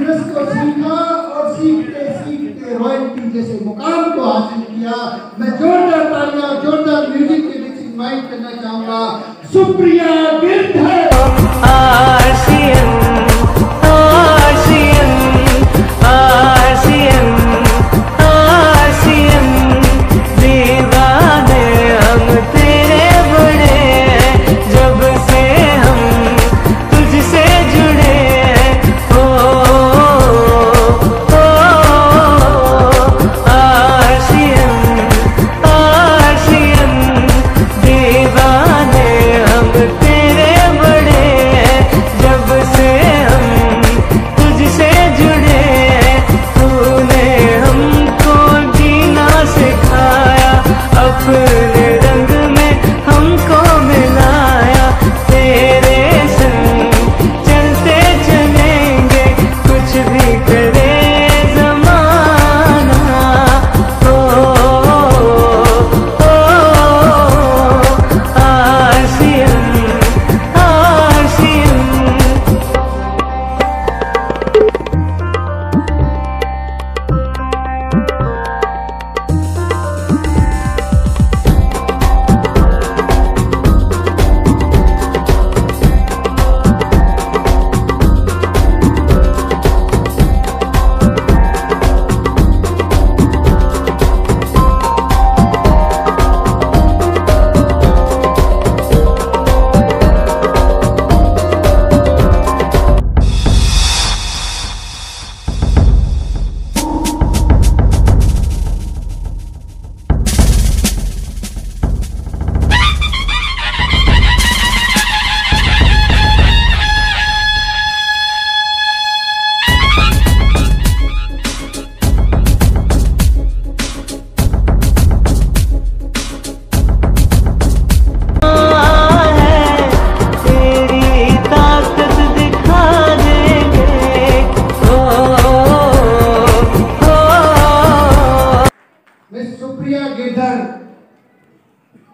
Business को सीखा और सीखते सीखते रॉयल्टी जैसे मुकाम को हासिल किया। मैं जोरदार तालियां, जोरदार म्यूजिक के बीच इनवाइट करना चाहूंगा सुप्रिया गिरधर।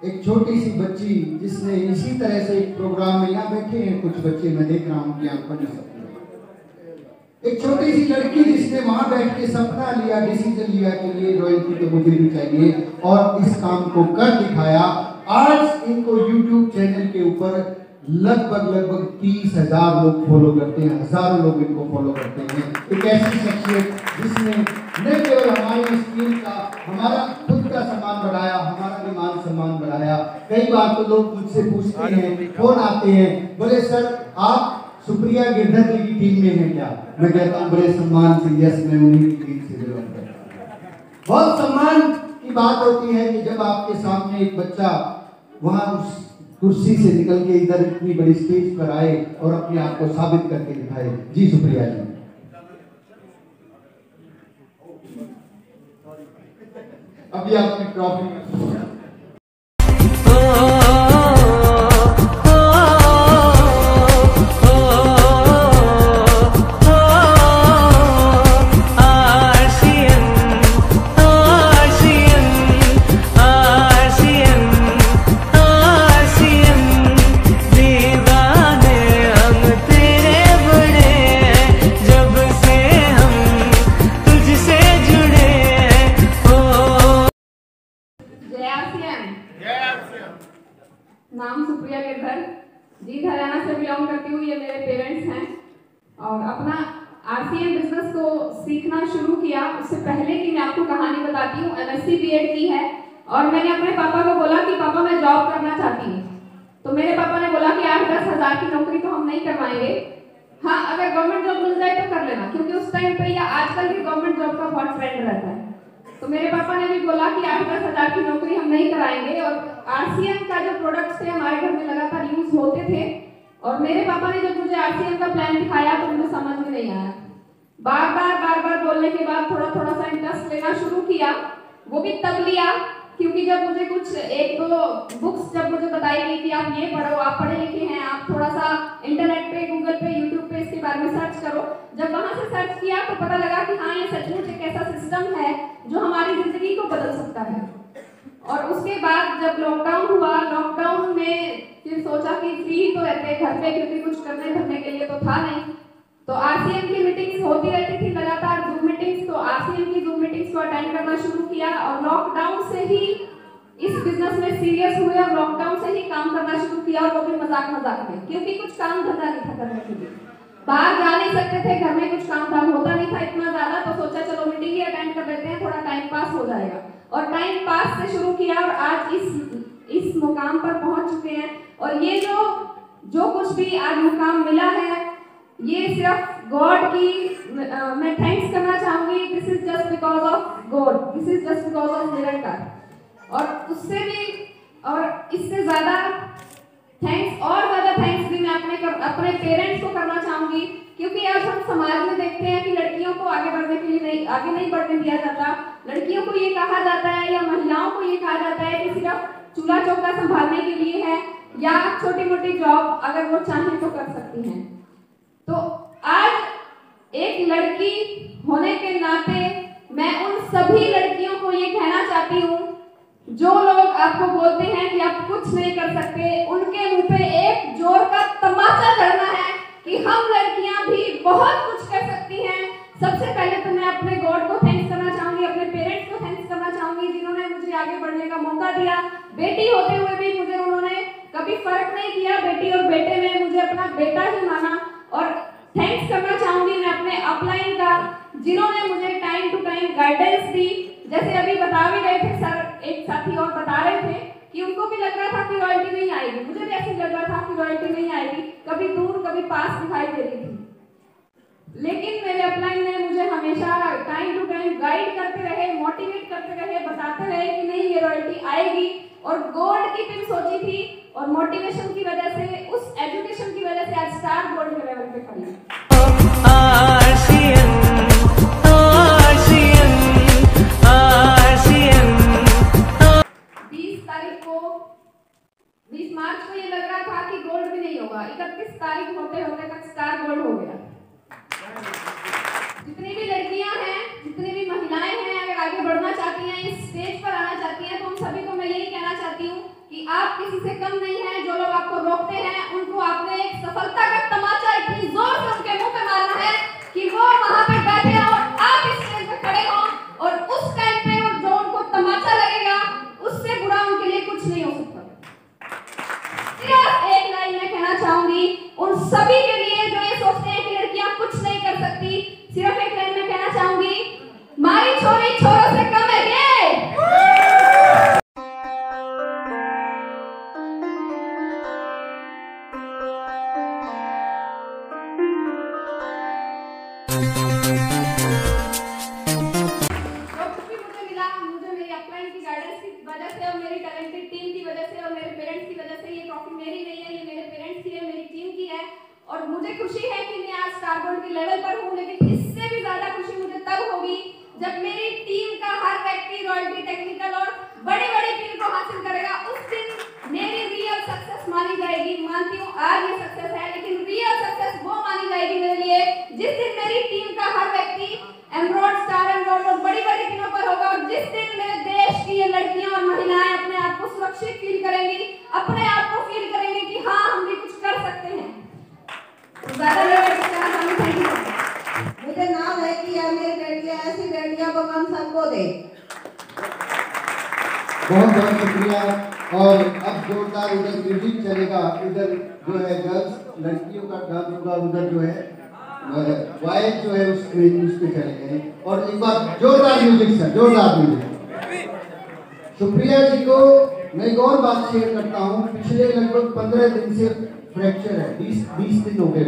एक छोटी सी बच्ची जिसने इसी तरह से एक प्रोग्राम में, यहाँ बैठे हैं कुछ बच्चे, मैं देख रहा हूँ कि आप बन सकते। एक छोटी सी लड़की जिसने वहां बैठ के सपना लिया, डिसीजन लिया कि ये रॉयल्टी तो मुझे भी चाहिए और इस काम को कर दिखाया। आज इनको YouTube चैनल के ऊपर लगभग 30,000 लोग फॉलो करते हैं, हजारों लोग इनको फॉलो करते हैं। एक ऐसी शख्सियत जिसने न केवल हमारी स्कीम का, हमारा खुद का सम्मान बढ़ाया, हमारा भी मान सम्मान बढ़ाया। कई बार तो लोग मुझसे पूछते हैं, फोन आते हैं, बोले सर आप सुप्रिया गिरधर जी की टीम में हैं क्या? मैं कहता हूँ बड़े सम्मान से यस, मैं उन्हीं की टीम से बिलोंग करता हूँ। बहुत सम्मान की बात होती है कि जब आपके सामने एक बच्चा वहां उस कुर्सी से निकल के इधर इतनी बड़ी स्टेज पर आए और अपने आप को साबित करके दिखाए। जी सुप्रिया जी, अभी आपकी ट्रॉफी नाम सुप्रिया गिरधर, जीत हरियाणा से बिलोंग करती हूँ। ये मेरे पेरेंट्स हैं और अपना RCM बिजनेस को सीखना शुरू किया। उससे पहले की मैं आपको कहानी बताती हूँ। MSc B.Ed की है और मैंने अपने पापा को बोला कि पापा मैं जॉब करना चाहती हूँ। तो मेरे पापा ने बोला कि 8-10 हज़ार की नौकरी तो हम नहीं करवाएंगे, हाँ अगर गवर्नमेंट जॉब मिल जाए तो कर लेना, क्योंकि उस टाइम पे या आजकल भी गवर्नमेंट जॉब का बहुत ट्रेंड रहता है। तो मेरे पापा ने भी बोला कि 8-10 हज़ार की नौकरी हम नहीं कराएंगे। और RCM का जो प्रोडक्ट्स थे हमारे घर में लगातार यूज होते थे और मेरे पापा ने जब मुझे RCM का प्लान दिखाया तो मुझे समझ में नहीं आया। बार बार बोलने के बाद थोड़ा सा इंटरेस्ट लेना शुरू किया। वो भी तब लिया क्योंकि जब मुझे कुछ 1-2 बुक्स जब मुझे बताई गई कि आप ये पढ़ो, आप पढ़े लिखे हैं, आप थोड़ा सा इंटरनेट पे, गूगल पे, यूट्यूब पे इसके बारे में सर्च करो। जब वहां से सर्च किया तो पता लगा कि हाँ ये सचमुच एक ऐसा सिस्टम है जो हमारी जिंदगी को बदल सकता है। और उसके बाद जब लॉकडाउन हुआ, लॉकडाउन में फिर सोचा कि फ्री तो रहते घर पे, क्योंकि कुछ करने धरने के लिए तो था नहीं। तो RCM की मीटिंग्स होती रहती लॉकडाउन से ही इस बिजनेस में सीरियस हुए और लॉकडाउन से ही काम करना शुरू किया, और वो भी मजाक मजाक में, क्योंकि कुछ काम धंधा नहीं था करने के लिए, बाहर जा नहीं सकते थे, घर में कुछ काम धाम होता नहीं था इतना ज्यादा, तो सोचा चलो मीटिंग ही अटेंड कर लेते हैं, थोड़ा टाइम पास हो जाएगा, और टाइम पास से शुरू किया और आज इस मुकाम पर पहुंच चुके हैं। और ये जो कुछ भी आज मुकाम मिला है, ये सिर्फ गॉड की मैं थैंक्स करना चाहूंगी। This is just because of God, this is just because of Nirankar. और उससे भी और इससे ज्यादा थैंक्स भी मैं अपने पेरेंट्स को करना चाहूंगी, क्योंकि आज हम समाज में देखते हैं कि लड़कियों को आगे बढ़ने के लिए आगे नहीं बढ़ने दिया जाता। लड़कियों को ये कहा जाता है या महिलाओं को ये कहा जाता है कि सिर्फ चूल्हा चौका संभालने के लिए है, या छोटी मोटी जॉब अगर वो चाहें तो कर सकती हैं। तो आज एक लड़की होने के नाते मैं उन सभी लड़कियों को ये कहना चाहती हूँ जो लोग आपको बोलते हैं कि आप कुछ नहीं कर सकते, उनके मुंह पे एक जोर का तमाचा करना है कि हम लड़कियां भी बहुत कुछ कर सकती हैं। सबसे पहले तो मैं अपने गॉड को थैंक्स करना चाहूंगी, अपने पेरेंट्स को थैंक्स करना चाहूंगी जिन्होंने मुझे आगे बढ़ने का मौका दिया। बेटी होते हुए भी मुझे उन्होंने कभी फर्क नहीं किया, बेटी और बेटे में मुझे अपना बेटा ही माना। और थैंक्स करना चाहूंगी मैं अपने अपलाइन का, जिन्होंने मुझे टाइम टू टाइम गाइडेंस दी। जैसे अभी बता भी रहे थे सर, एक साथी और बता रहे थे कि उनको भी लग रहा था कि रॉयल्टी नहीं आएगी, मुझे भी ऐसे लग रहा था कि रॉयल्टी नहीं आएगी, कभी दूर कभी पास दिखाई दे रही थी, लेकिन मेरे अपलाइन ने मुझे हमेशा टाइम टू टाइम गाइड करते रहे, मोटिवेट करते रहे, बताते रहे कि नहीं ये रॉयल्टी आएगी। और गोल्ड की टीम सोची थी और मोटिवेशन की वजह से, उस एजुकेशन की वजह से आज स्टार गोल्ड के लेवल पे खड़ी है। 20 मार्च को ये लग रहा था कि गोल्ड भी नहीं होगा, 31 तारीख होते होते तक स्टार गोल्ड हो गया। जितनी भी लड़कियां हैं, जितनी भी महिलाएं हैं, अगर आगे बढ़ना चाहती हैं, इस स्टेज पर आना चाहती हैं, तो उन सभी को मैं यही कहना चाहती हूँ कि आप किसी से कम नहीं हैं। जो लोग आपको रोकते हैं, उनको आपने एक सफलता का तमाचा इतनी जोर से उनके मुंह पे मारना है कि वो वहां पे बैठे हो, आप इस स्टेज पे खड़े हो, और उस टाइम पे जो उनको तमाचा लगेगा, उससे बुरा उनके लिए कुछ नहीं हो सकता। सिर्फ एक लाइन में कहना चाहूंगी उन सभी के लिए जो ये सोचते हैं कि लड़कियां कुछ नहीं कर सकती, सिर्फ एक लाइन में कहना चाहूंगी, मारी छोरी छोरों से कम है ये। जो कुछ भी मुझे मिला, मुझे मेरी अपलाइन की गाइडेंस की वजह से और मेरी टैलेंटेड टीम की वजह से और मेरे पेरेंट्स की वजह से, ये ट्रॉफी मेरी नहीं है, ये मेरे पेरेंट्स की है, मेरी टीम की है। और मुझे खुशी है कि मैं आज स्टार गोल्ड के लेवल पर हूँ, लेकिन इससे भी ज्यादा खुशी मुझे तब होगी जब मेरी टीम का हर व्यक्ति रॉयल्टी, टेक्निकल और बड़ी बड़ी टीम को हासिल करेगा। उस दिन मेरी रियल सक्सेस मानी जाएगी। मानती हूँ आज ये सक्सेस है, लेकिन रियल सक्सेस वो मानी जाएगी मेरे लिए जिस दिन मेरी टीम का हर व्यक्ति एमरॉल्ड, स्टार एमरॉल्ड और बड़ी बड़ी टीमों पर होगा, और जिस दिन मेरे देश की ये लड़कियां और महिलाएं अपने आप को सुरक्षित फील करेंगी, अपने आप को फील करेंगे कि हाँ हम भी कुछ कर सकते हैं। मुझे नाम है कि यार मेरी बेटियां, ऐसी बेटियां भगवान सबको दे। बहुत बहुत शुक्रिया। और अब जोरदार उधर म्यूजिक चलेगा, इधर जो है गर्ल्स लड़कियों का डांस होगा, उधर जो है वाइफ जो है उस पे चलेंगे। और एक बार जोरदार म्यूजिक सर, जोरदार म्यूजिक। सुप्रिया जी को मैं एक और बात शेयर करता हूँ, पिछले लगभग 15 दिन से फ्रैक्चर है, 20 दिन हो गए,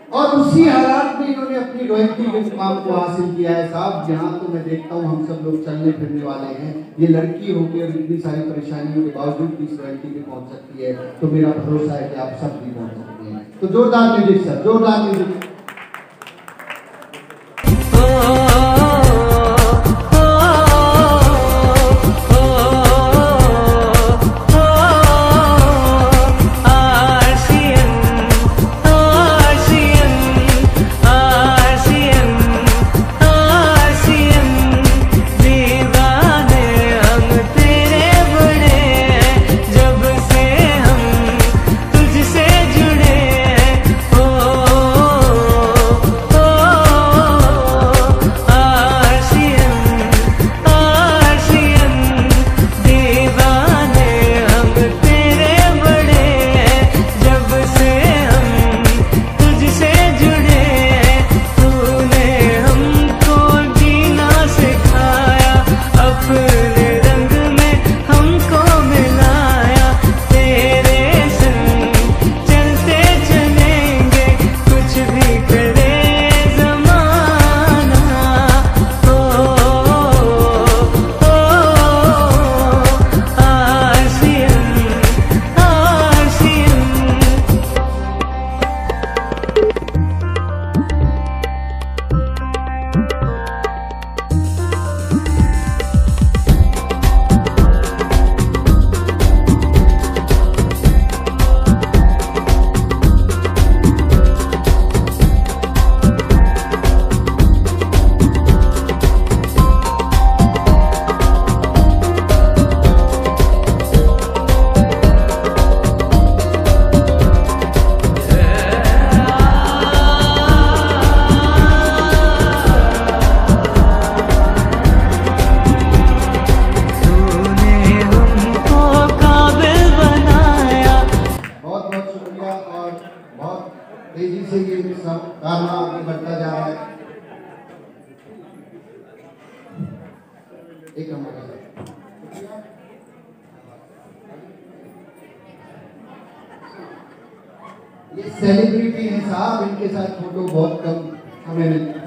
और उसी हालात में इन्होंने अपनी रॉयल्टी के मुकाम को हासिल किया है। साहब यहाँ तो मैं देखता हूँ हम सब लोग चलने फिरने वाले हैं, ये लड़की होकर और इतनी सारी परेशानियों के बावजूद भी इस रॉयल्टी पे पहुँच सकती है, तो मेरा भरोसा है कि आप सब भी पहुँच सकते हैं। तो जोरदार म्यूजिक सर, जोरदार म्यूजिक। आगे बढ़ता जा रहा है। एक हमारा ये सेलिब्रिटी हैं साहब, इनके साथ फोटो बहुत कम हमें मिलता है।